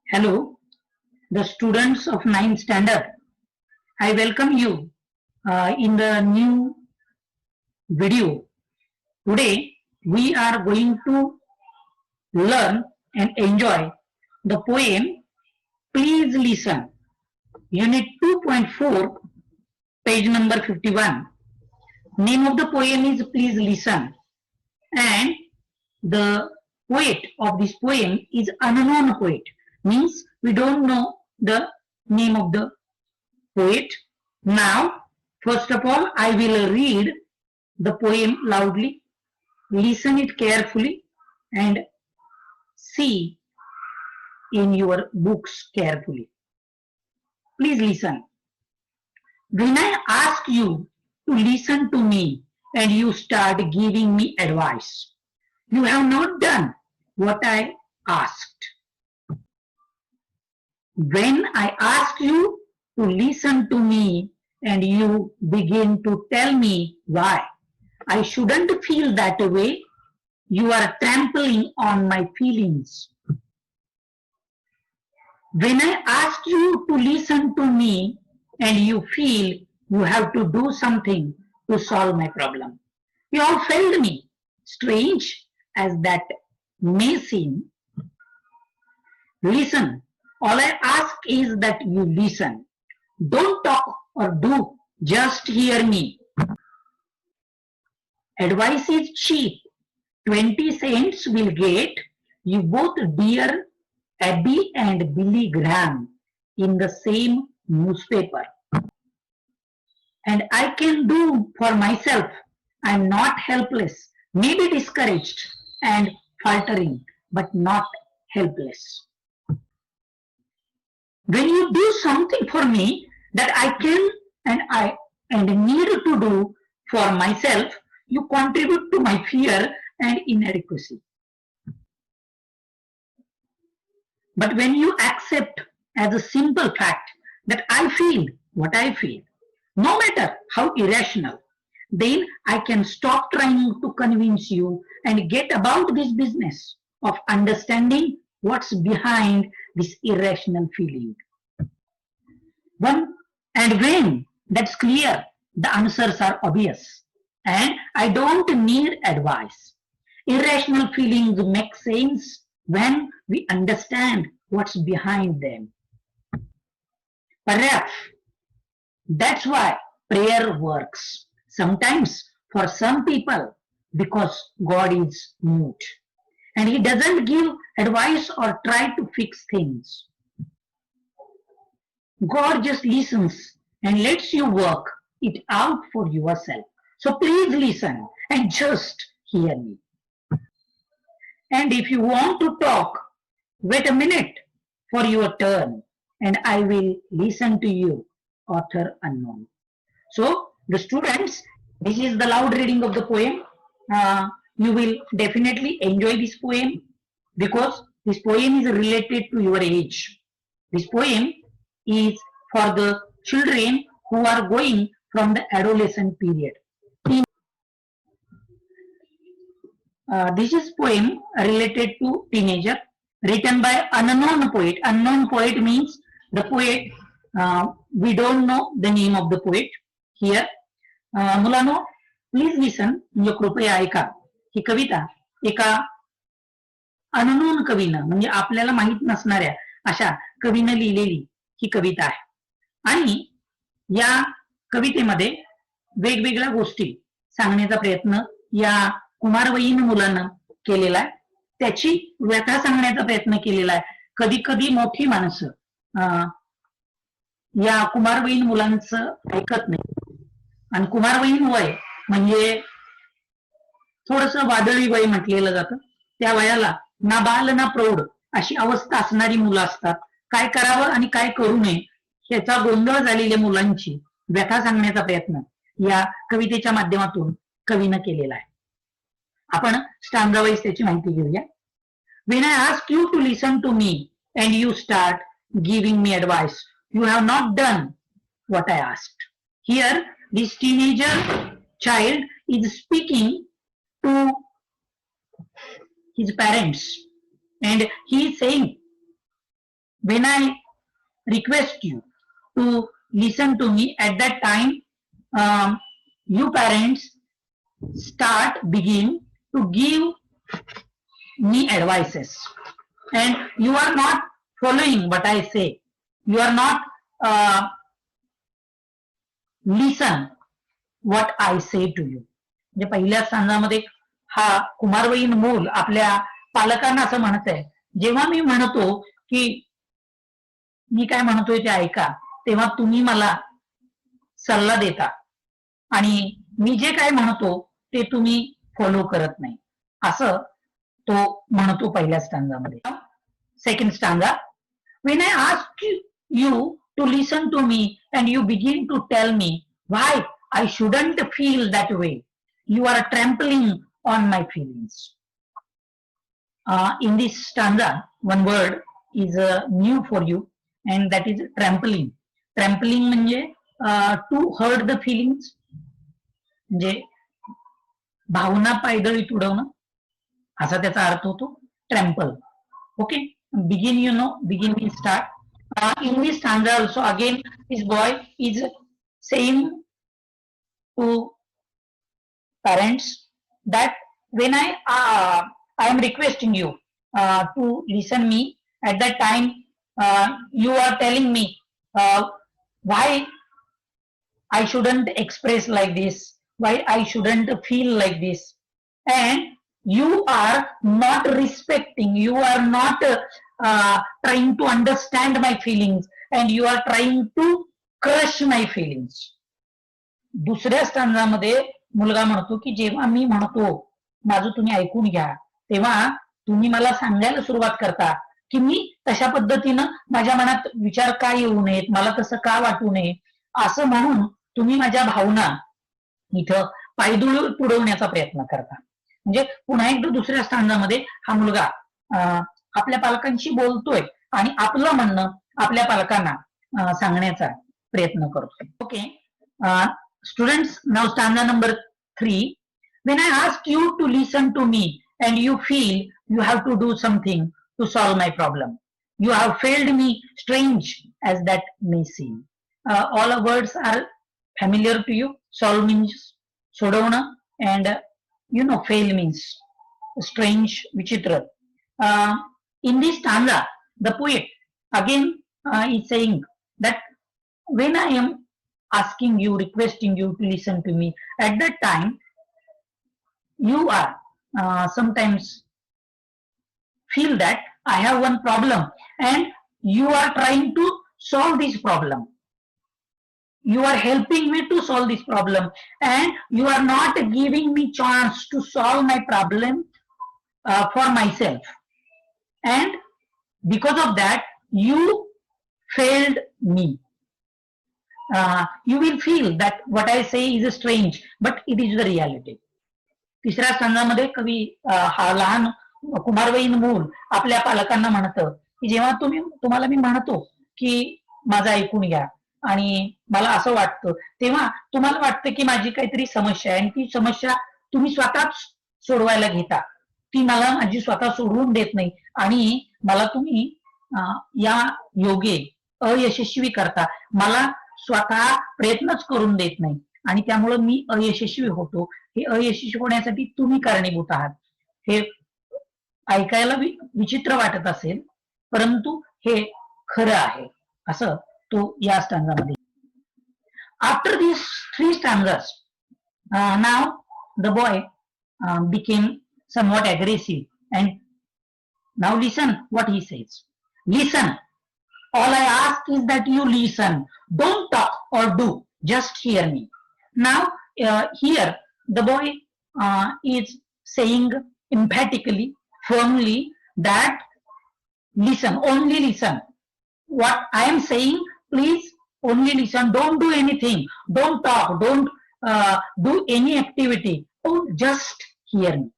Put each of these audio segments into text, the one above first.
Hello, the students of 9th standard. I welcome you in the new video. Today, we are going to learn and enjoy the poem Please Listen, Unit 2.4, page number 51. Name of the poem is Please Listen, and the poet of this poem is unknown poet, means we don't know the name of the poet. Now, first of all, I will read the poem loudly, listen it carefully, and see in your books carefully. Please listen. When I ask you to listen to me and you start giving me advice, you have not done what I asked. When I ask you to listen to me and you begin to tell me why I shouldn't feel that way, you are trampling on my feelings. When I ask you to listen to me and you feel you have to do something to solve my problem, you have failed me. Strange as that may seem, listen. All I ask is that you listen. Don't talk or do, just hear me. Advice is cheap. 20 cents will get you both dear Abby and Billy Graham in the same newspaper. And I can do for myself. I'm not helpless, maybe discouraged and faltering, but not helpless. When you do something for me that I can and need to do for myself, you contribute to my fear and inadequacy. But when you accept as a simple fact that I feel what I feel, no matter how irrational, then I can stop trying to convince you and get about this business of understanding what's behind this irrational feeling. When that's clear, the answers are obvious. And I don't need advice. Irrational feelings make sense when we understand what's behind them. Perhaps that's why prayer works. Sometimes for some people, because God is mute. And He doesn't give advice or try to fix things. God just listens and lets you work it out for yourself. So please listen and just hear me. And if you want to talk, wait a minute for your turn and I will listen to you, author unknown. So the students, this is the loud reading of the poem. You will definitely enjoy this poem because this poem is related to your age. This poem is for the children who are going from the adolescent period. This is poem related to teenager, written by unknown poet. Unknown poet means the poet, we don't know the name of the poet here. मुलांनो, please listen, म्हणजे कृपया ऐका. ही कविता एका unknown कवीनं, म्हणजे आपल्याला माहित नसणाऱ्या अशा कवीनं लिहिलेली ही कविता आहे. आणि या कवितेमध्ये वेगवेगळ्या गोष्टी सांगण्याचा प्रयत्न या कुमारवयीन मुलानं केलेला आहे. त्याची व्यथा सांगण्याचा प्रयत्न केलेला आहे. कधी कधी मोठी माणसं या कुमारवयीन मुलांचं ऐकत नाही. आणि कुमारवयीन वय म्हणजे थोडस वादळी वय म्हटलेलं जातं. त्या वयाला ना बाल ना प्रौढ अशी अवस्था असणारी मुलं असतात. काय करावं आणि काय करू नये याचा गोंधळ झालेल्या मुलांची व्यथा सांगण्याचा प्रयत्न या कवितेच्या माध्यमातून कवीनं केलेला आहे. आपण स्टांजा वाईज त्याची माहिती घेऊया. When I ask you to listen to me and you start giving me advice, you have not done what I asked. Here, this teenager child is speaking to his parents and he is saying when I request you to listen to me, at that time, you parents begin to give me advices, and you are not following what I say. You are not listen what I say to you. म्हणजे पहिल्या स्थानामध्ये हा कुमारवयीन मूल आपल्या पालकांना असं म्हणत आहे, जेव्हा मी म्हणतो की मी काय म्हणतोय ते ऐका, तेव्हा तुम्ही मला सल्ला देता आणि मी जे काय म्हणतो ते तुम्ही फॉलो करत नाही, असं तो म्हणतो पहिल्या स्टांजामध्ये. Second stanza, when I ask you to listen to me and you begin to tell me why I shouldn't feel that way, you are trampling on my feelings. In this stanza, one word is new for you, and that is trampling. Trampling म्हणजे to hurt the feelings, म्हणजे भावना पायदळी तुडवणं, असा त्याचा अर्थ होतो trample. Okay, begin, you know, begin means start. In this stanza also again this boy is saying to parents that when I am requesting you to listen me, at that time you are telling me why I shouldn't express like this, why I shouldn't feel like this, and you are not respecting, you are not trying to understand my feelings, and you are trying to crush my feelings. दुसऱ्या स्टांजामध्ये मुलगा म्हणतो की जेव्हा मी म्हणतो माझं तुम्ही ऐकून घ्या, तेव्हा तुम्ही मला सांगायला सुरुवात करता की मी तशा पद्धतीनं माझ्या मनात विचार का येऊ नयेत, मला तसं का वाटू नये, असं म्हणून तुम्ही माझ्या भावना इथं पायदुळ तुडवण्याचा प्रयत्न करता. म्हणजे पुन्हा एकदा दुसऱ्या स्टांजामध्ये हा मुलगा आपल्या पालकांशी बोलतोय आणि आपलं म्हणणं आपल्या पालकांना सांगण्याचा प्रयत्न करतोय. Okay students, now stanza number 3. when I ask you to listen to me and you feel you have to do something to solve my problem, you have failed me, strange as that may seem. All the words are familiar to you. Solve means sodavana, and you know, fail means strange, vichitra. In this stanza, the poet again is saying that when I am asking you, requesting you to listen to me, at that time you are sometimes feel that I have one problem and you are trying to solve this problem. You are helping me to solve this problem and you are not giving me chance to solve my problem for myself, and because of that you failed me. You will feel that what I say is strange, but it is the reality. तिसऱ्या स्टांजामध्ये कवी हा लहान कुमारवयीन मूल आपल्या पालकांना म्हणतं की जेव्हा तुम्हाला मी म्हणतो की माझं ऐकून घ्या आणि मला असं वाटतं, तेव्हा तुम्हाला वाटतं की माझी काहीतरी समस्या आहे आणि ती समस्या तुम्ही स्वतःच सोडवायला घेता, ती मला माझी स्वतः सोडवून देत नाही आणि मला तुम्ही या योगे अयशस्वी करता, मला स्वतः प्रयत्नच करून देत नाही आणि त्यामुळे मी अयशस्वी होतो. हे अयशस्वी होण्यासाठी तुम्ही कारणीभूत आहात. हे ऐकायला विचित्र वाटत असेल, परंतु हे खरं आहे, असं तो या स्टांजामध्ये. After these 3 stanzas, now the boy became somewhat aggressive, and now listen what he says. Listen, all I ask is that you listen, don't talk or do, just hear me. Now here the boy is saying emphatically, firmly that listen, only listen. What I am saying, please only listen, don't do anything, don't talk, don't do any activity, oh, just hear me.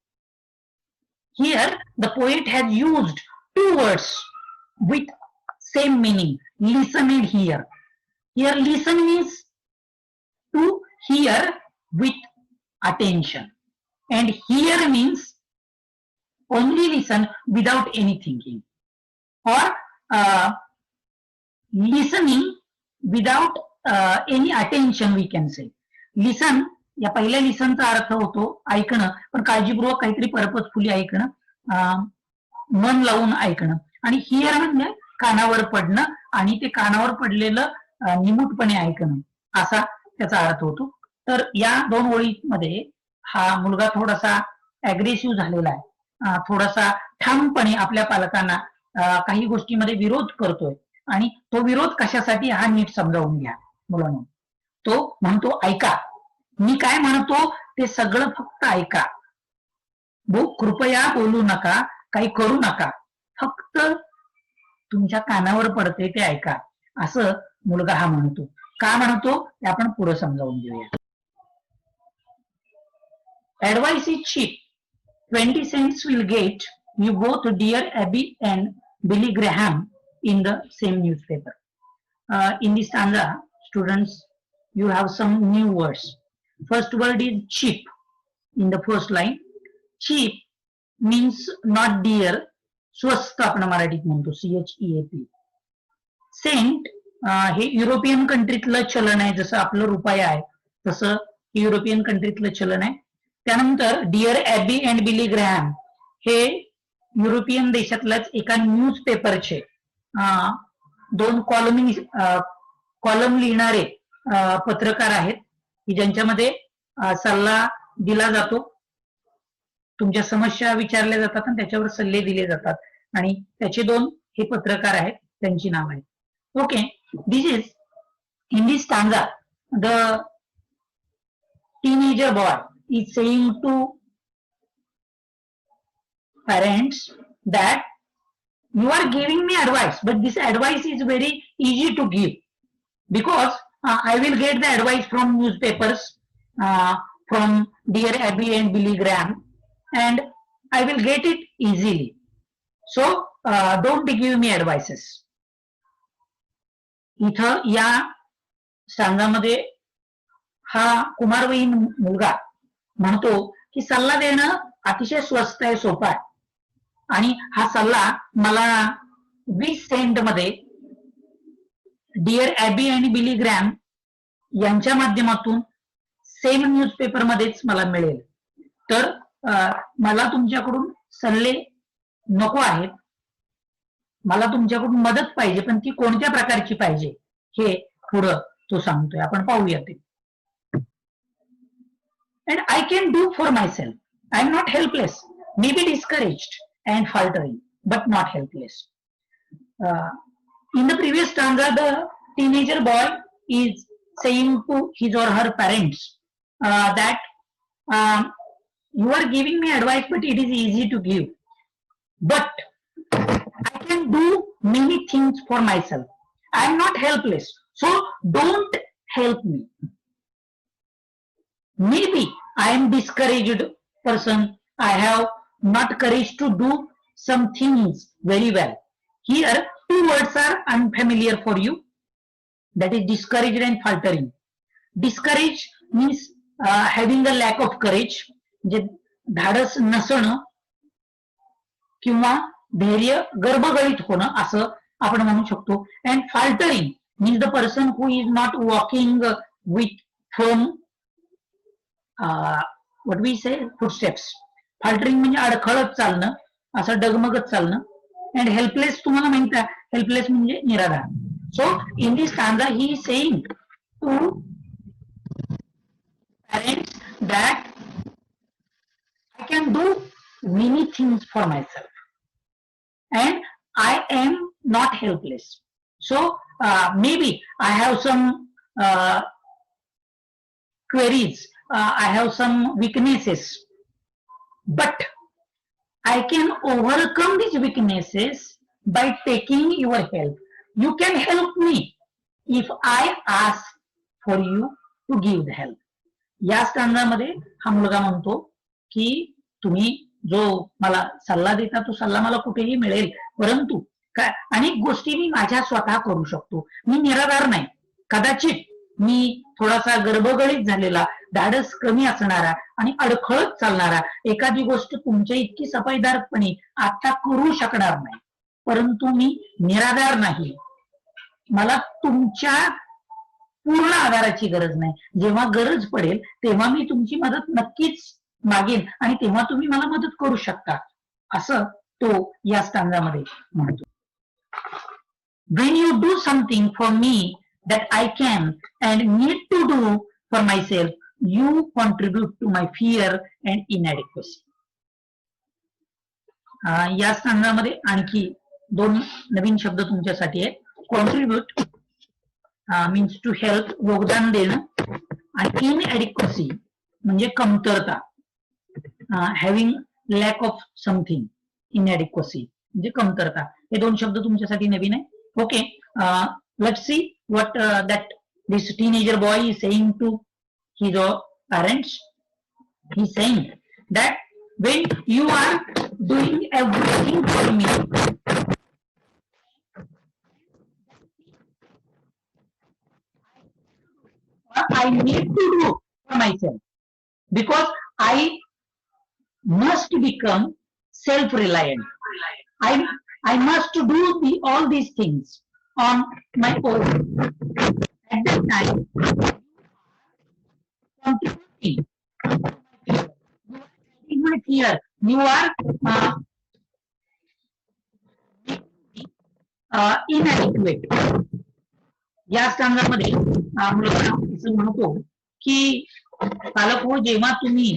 Here the poet has used 2 words with same meaning, listen and hear. Here listen means to hear with attention, and hear means only listen without any thinking, or listening without any attention we can say. Listen या पहिल्या लिसनचा अर्थ होतो ऐकणं, पण काळजीपूर्वक काहीतरी purposefully ऐकणं, मन लावून ऐकणं. आणि हिअर म्हणजे कानावर पडणं, आणि ते कानावर पडलेलं निमूटपणे ऐकणं असा त्याचा अर्थ होतो. तर या 2 ओळीमध्ये हा मुलगा थोडासा अग्रेसिव्ह झालेला आहे, थोडासा ठामपणे आपल्या पालकांना काही गोष्टीमध्ये विरोध करतोय. आणि तो विरोध कशासाठी हा नीट समजावून घ्या मुलांनो. तो म्हणतो ऐका, मी काय म्हणतो ते सगळं फक्त ऐका, कृपया बोलू नका, काही करू नका, फक्त तुमच्या कानावर पडते ते ऐका, असं मुलगा हा म्हणतो. का म्हणतो ते आपण पुढे समजावून घेऊया. Advice is cheap. 20 cents will get you both Dear Abby and Billy Graham in the same newspaper. In this stanza, students, you have some new words. First word is cheap in the first line. Cheap means not dear. स्वस्त आपण मराठीत म्हणतो, CHEAP. Saint हे European कंट्रीतलं चलन आहे, जसं आपलं रुपया आहे तसं युरोपियन कंट्रीतलं चलन आहे. त्यानंतर dear Abby and Billy Graham हे युरोपियन देशातल्याच एका न्यूज पेपरचे 2 कॉलम लिहिणारे पत्रकार आहेत, की ज्यांच्यामध्ये सल्ला दिला जातो, तुमच्या समस्या विचारल्या जातात आणि त्याच्यावर सल्ले दिले जातात. आणि त्याचे 2 हे पत्रकार आहेत, त्यांची नाव आहेत. Okay, this is in this stanza the teenager boy is saying to parents that you are giving me advice, but this advice is very easy to give because I will get the advice from newspapers, from Dear Abby and Billy Graham, and I will get it easily. So don't give me advices. इथं या सांगामध्ये हा कुमारवयीन मुलगा म्हणतो की सल्ला देणं अतिशय स्वस्त आहे, सोपा आहे, आणि हा सल्ला मला 20 सेंट मध्ये डिअर ॲबी आणि बिली ग्रॅम यांच्या माध्यमातून सेम न्यूजपेपर मध्येच मला मिळेल. तर मला तुमच्याकडून सल्ले नको आहेत, मला तुमच्याकडून मदत पाहिजे, पण ती कोणत्या प्रकारची पाहिजे हे पुढं तो सांगतोय. आपण पाहूया ते. And I can do for myself. I am not helpless, maybe discouraged and faltering, but not helpless. In the previous stanza, the teenager boy is saying to his or her parents that you are giving me advice, but it is easy to give. But I can do many things for myself. I am not helpless, so don't help me. Maybe I am discouraged person. I have not courage to do some things very well. Here 2 words are unfamiliar for you. That is discouraged and faltering. Discouraged means having a lack of courage, जे धाडस नसणं किंवा धैर्य गर्भगळीत होणं असं आपण म्हणू शकतो. And faltering means the person who is not walking with firm what we say footsteps. Faltering म्हणजे अडखळत चालणं, असं डगमगत चालणं. And helpless तुम्हाला माहित आहे, helpless म्हणजे निराधार. So in this stanza he is saying to parents that I can do many things for myself and I am not helpless. So maybe I have some queries, I have some weaknesses, but I can overcome these weaknesses by taking your help. You can help me if I ask for you to give the help. या स्टँजामध्ये हा मुलगा म्हणतो की तुम्ही जो मला सल्ला देता तो सल्ला मला कुठेही मिळेल, परंतु काय अनेक गोष्टी मी माझ्या स्वतः करू शकतो. मी निराधार नाही, कदाचित मी थोडासा गर्भगळीत झालेला, धाडस कमी असणारा आणि अडखळत चालणारा एखादी गोष्ट तुमच्या इतकी सफाईदारपणे आता करू शकणार नाही, परंतु मी निराधार नाही. मला तुमच्या पूर्ण आधाराची गरज नाही. जेव्हा गरज पडेल तेव्हा मी तुमची मदत नक्कीच मागेन आणि तेव्हा तुम्ही मला मदत करू शकता, असं तो या स्टांजामध्ये म्हणतो. When you do something for me that I can and need to do for myself, you contribute to my fear and inadequacy. या स्टांजामध्ये आणखी 2 नवीन शब्द तुमच्यासाठी आहे. कॉन्ट्रीब्यूट मीन्स टू हेल्प, योगदान देणं, आणि इनएडिक्वसी म्हणजे कमतरता, having lack of something, inadequacy म्हणजे कमतरता. हे 2 शब्द तुमच्यासाठी नवीन आहे. Okay, let's see what that this teenager boy is saying to his parents. He is saying that when you are doing everything for me, I need to do for myself, because I must become self-reliant. I must do all these things on my own. At that time, contributing my fear. You are inadequate. या स्टांजामध्ये मुलगा म्हणतो की पालक हो, जेव्हा तुम्ही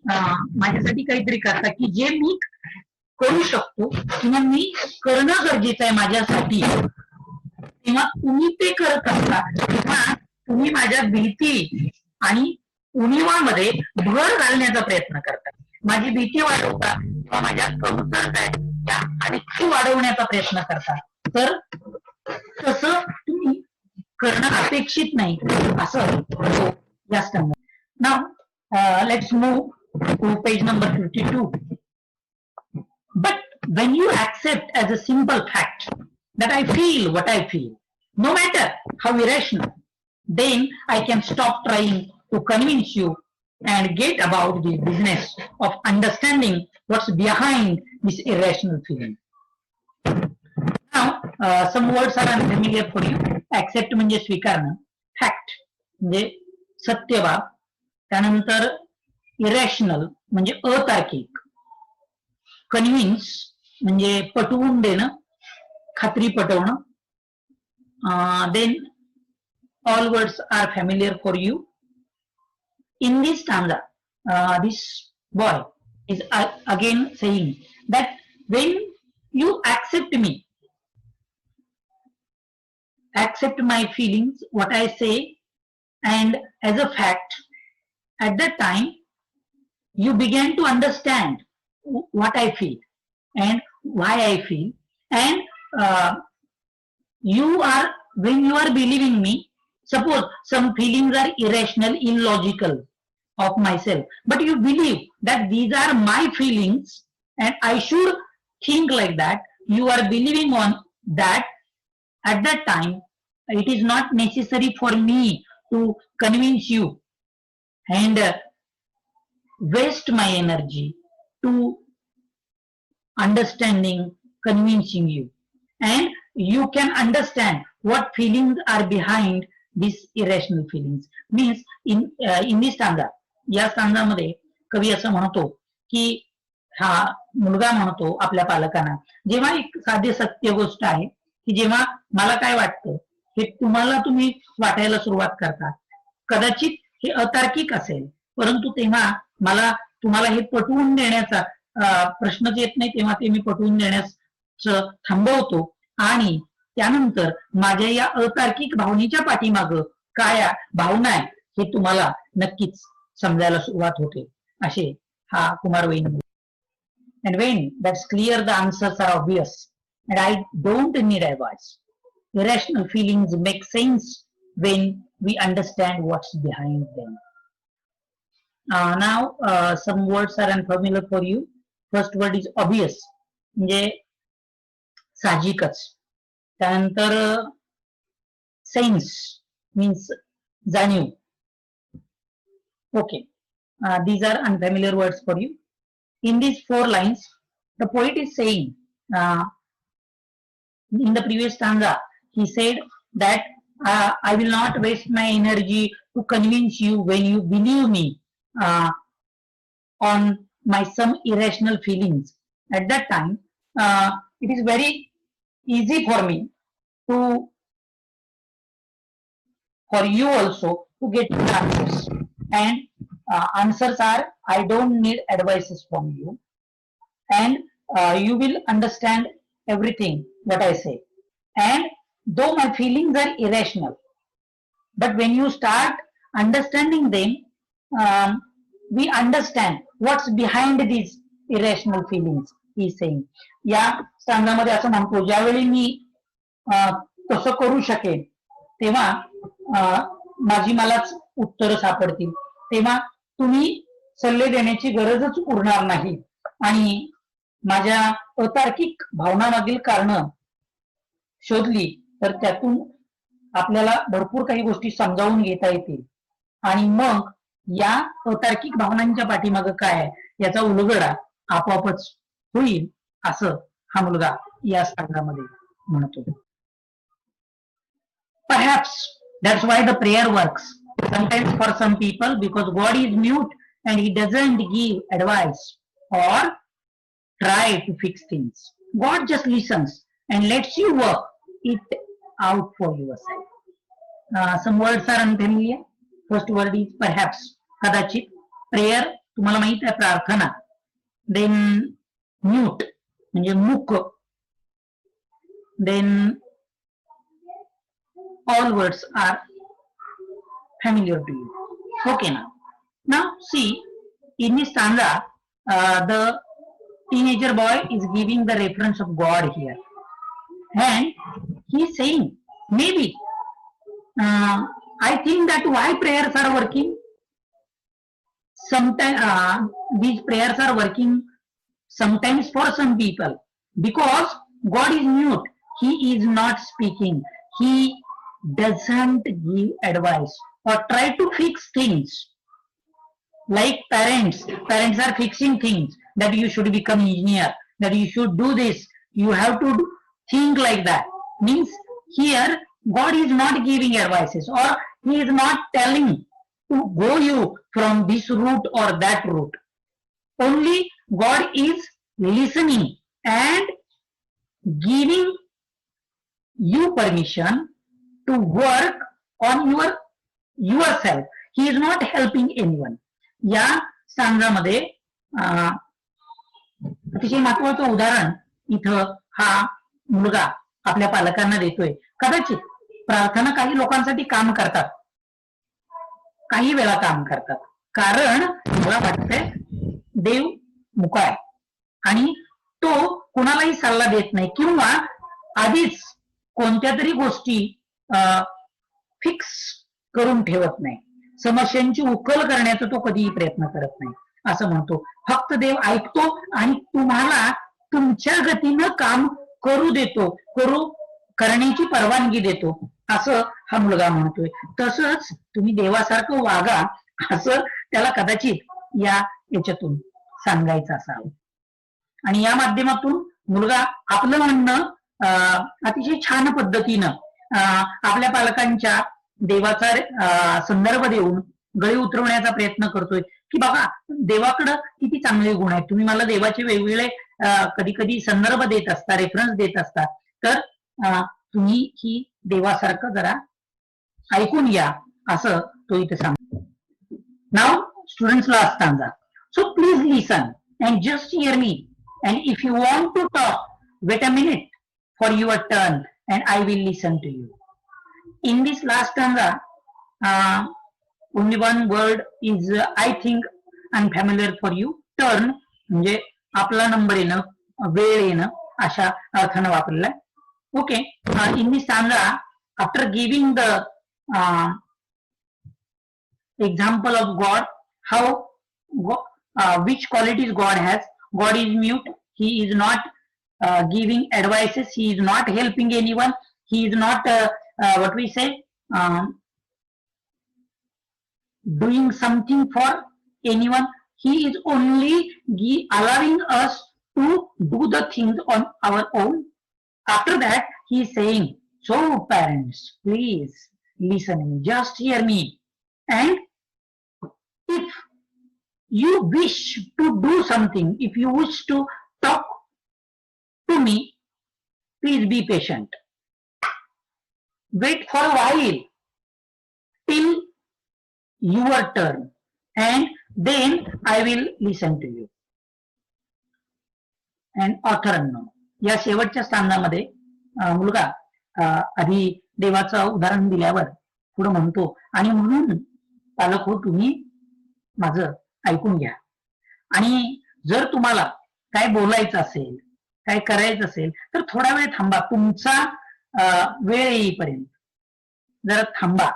माझ्यासाठी काहीतरी करता की जे मी करू शकतो किंवा मी करणं गरजेचं आहे माझ्यासाठी, तेव्हा तुम्ही ते करत असता तेव्हा तुम्ही माझ्या भीती आणि उणिवामध्ये भर घालण्याचा प्रयत्न करता. माझी भीती वाढवता किंवा माझ्या कमतरता त्या आणखी वाढवण्याचा प्रयत्न करता. तर तसं तुम्ही करणं अपेक्षित नाही, असं या stanza. Now let's move to page number 52. But when you accept as a simple fact that I feel what I feel, no matter how irrational, then I can stop trying to convince you and get about the business of understanding what's behind this irrational feeling. Now, some words are unfamiliar for you. Accept म्हणजे स्वीकारणं, fact म्हणजे सत्य बाब, त्यानंतर irrational म्हणजे अतार्किक, convince म्हणजे पटवून देणं, खात्री पटवणं. Then all words are familiar for you. In this stanza, this boy is again saying that when you accept me, accept my feelings, what I say, and as a fact, at that time you began to understand what I feel and why I feel, and you are, when you are believing me, suppose some feelings are irrational, illogical of myself, but you believe that these are my feelings and I should think like that, you are believing on that. At that time it is not necessary for me to convince you and waste my energy to understanding, convincing you, and you can understand what feelings are behind these irrational feelings. Means in this stanza, या स्टांजामध्ये कवी असं म्हणतो की हा मुलगा म्हणतो आपल्या पालकांना, जेव्हा एक साधी सत्य गोष्ट आहे की जेव्हा मला काय वाटतं हे तुम्हाला तुम्ही वाटायला सुरुवात करता, कदाचित हे अतार्किक असेल, परंतु तेव्हा मला तुम्हाला हे पटवून देण्याचा प्रश्नच येत नाही, तेव्हा ते मी पटवून देण्यास थांबवतो आणि त्यानंतर माझ्या या अतार्किक भावनेच्या पाठीमागं काय भावना आहे हे तुम्हाला नक्कीच समजायला सुरुवात होते, असे हा कुमारवयीन. And when that's clear, the answers are obvious and I don't need advice. Irrational feelings make sense when we understand what's behind them. Now some words are unfamiliar for you. First word is obvious, म्हणजे साहजिकच. त्यानंतर sense means जाणीव. Okay, these are unfamiliar words for you. In these 4 lines, the poet is saying, in the previous stanza, he said that I will not waste my energy to convince you when you believe me on my some irrational feelings. At that time, it is very easy for me to, for you also to get the answers. And answers are, I don't need advices from you, and you will understand everything what I say. And though my feelings are irrational, but when you start understanding them, we understand what's behind these irrational feelings, he is saying. या स्टांजामध्ये असं म्हणतो, ज्यावेळी मी तसं करू शकेन तेव्हा माझी मलाच उत्तर सापडतील, तेव्हा तुम्ही सल्ले देण्याची गरजच उरणार नाही आणि माझ्या अतार्किक भावनामागील कारण शोधली तर त्यातून आपल्याला भरपूर काही गोष्टी समजावून घेता येतील आणि मग या अतार्किक भावनांच्या पाठीमागं काय याचा उलगडा आपोआपच होईल, असं हा मुलगा या स्टांजामध्ये म्हणतो. Perhaps that's why the prayer works sometimes for some people, because God is mute and he doesn't give advice or try to fix things. God just listens and lets you work it out for yourself. Some words are unfamiliar. First word is perhaps, kadachit. Prayer तुम्हाला माहित आहे, प्रार्थना. Then mute म्हणजे मूक. Then all words are familiar to you. Okay now. Now see, in this stanza, the teenager boy is giving the reference of God here. And he is saying, maybe, I think that why prayers are working. Sometimes these prayers are working sometimes for some people, because God is mute. He is not speaking. He doesn't give advice or try to fix things. Like parents are fixing things, that you should become engineer, that you should do this, you have to think like that. Means here God is not giving advices, or he is not telling to go you from this route or that route. Only God is listening and giving you permission to work on yourself. He is not helping anyone. या स्टांजामध्ये अतिशय महत्वाचं उदाहरण इथं हा मुलगा आपल्या पालकांना देतोय. कदाचित प्रार्थना काही लोकांसाठी काम करतात, काही वेळा काम करतात, कारण मला वाटतंय देव मुका आहे आणि तो कुणालाही सल्ला देत नाही किंवा आधीच कोणत्या तरी गोष्टी फिक्स करून ठेवत नाही. समस्यांची उकल करण्याचा तो कधीही प्रयत्न करत नाही, असं म्हणतो. फक्त देव ऐकतो आणि तुम्हाला तुमच्या गतीनं काम करू देतो, करण्याची परवानगी देतो, असं हा मुलगा म्हणतोय. तसंच तुम्ही देवासारखं वागा, असं त्याला कदाचित याच्यातून सांगायचं असावं. आणि या माध्यमातून मुलगा आपलं म्हणणं अतिशय छान पद्धतीनं आपल्या पालकांच्या देवाचा संदर्भ देऊन गळी उतरवण्याचा प्रयत्न करतोय, की बघा देवाकडं किती चांगले गुण आहेत, तुम्ही मला देवाचे वेगवेगळे कधी कधी संदर्भ देत असता, रेफरन्स देत असता, तर तुम्ही ही देवासारखं जरा ऐकून या, असं तो इथे सांगतो. Now students last stanza. So please listen and just hear me, and if you want to talk, wait a minute for your turn and I will listen to you. In this last stanza, only one word is I think unfamiliar for you. Turn म्हणजे आपला number येणं, वेळ येणं, अशा अर्थानं वापरलाय. Okay, in this stanza, after giving the example of God, how which qualities God has. God is mute. He is not giving advices. He is not helping anyone. He is not what we say doing something for anyone. He is only allowing us to do the things on our own. After that, he is saying, So parents, please listen me, just hear me, and if you wish to do something, if you wish to talk to me, please be patient. Wait for a while till your turn, and then I will listen to you. And author unknown. या शेवटच्या स्थानामध्ये मुलगा आधी देवाचं उदाहरण दिल्यावर पुढे म्हणतो, आणि म्हणून पालक हो, तुम्ही माझं ऐकून घ्या. आणि जर तुम्हाला काय बोलायचं असेल, काय करायचं असेल, तर थोडा वेळ थांबा. तुमचा वेळ येईपर्यंत जरा थांबा.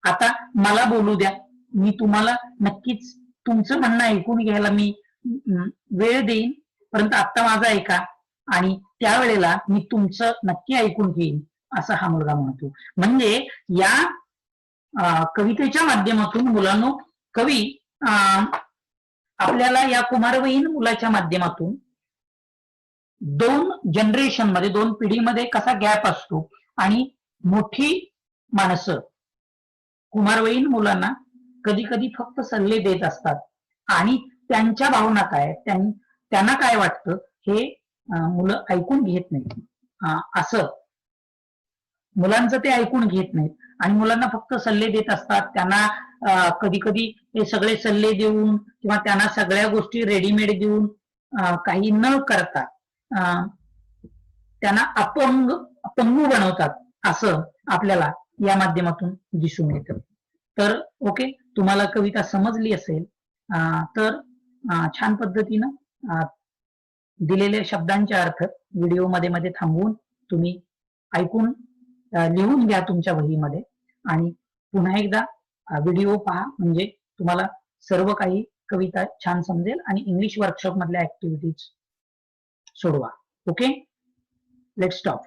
आता मला बोलू द्या, मी तुम्हाला नक्कीच तुमचं म्हणणं ऐकून घ्यायला मी वेळ देईन, परंतु आता माझं ऐका आणि त्यावेळेला मी तुमचं नक्की ऐकून घेईन, असं हा मुलगा म्हणतो. म्हणजे या कवितेच्या माध्यमातून मुलांनो, कवी आपल्याला या कुमारवयीन मुलाच्या माध्यमातून दोन जनरेशन मध्ये, दोन पिढीमध्ये कसा गॅप असतो, आणि मोठी माणसं कुमारवयीन मुलांना कधी कधी फक्त सल्ले देत असतात, आणि त्यांच्या भावना काय, त्यांना काय वाटतं हे मुलं ऐकून घेत नाहीत. असं मुलांचं ते ऐकून घेत नाहीत आणि मुलांना फक्त सल्ले देत असतात. त्यांना कधी कधी हे सगळे सल्ले देऊन किंवा त्यांना सगळ्या गोष्टी रेडीमेड देऊन काही न करता त्यांना अपंगू बनवतात, असं आपल्याला या माध्यमातून दिसून येतं. तर ओके, तुम्हाला कविता समजली असेल तर छान पद्धतीनं दिलेल्या शब्दांचे अर्थ व्हिडिओ मध्ये थांबवून तुम्ही ऐकून लिहून घ्या तुमच्या वहीमध्ये, आणि पुन्हा एकदा व्हिडिओ पहा, म्हणजे तुम्हाला सर्व काही कविता छान समजेल आणि इंग्लिश वर्कशॉप मधल्या ऍक्टिव्हिटीज सोडवा. Okay, let's stop.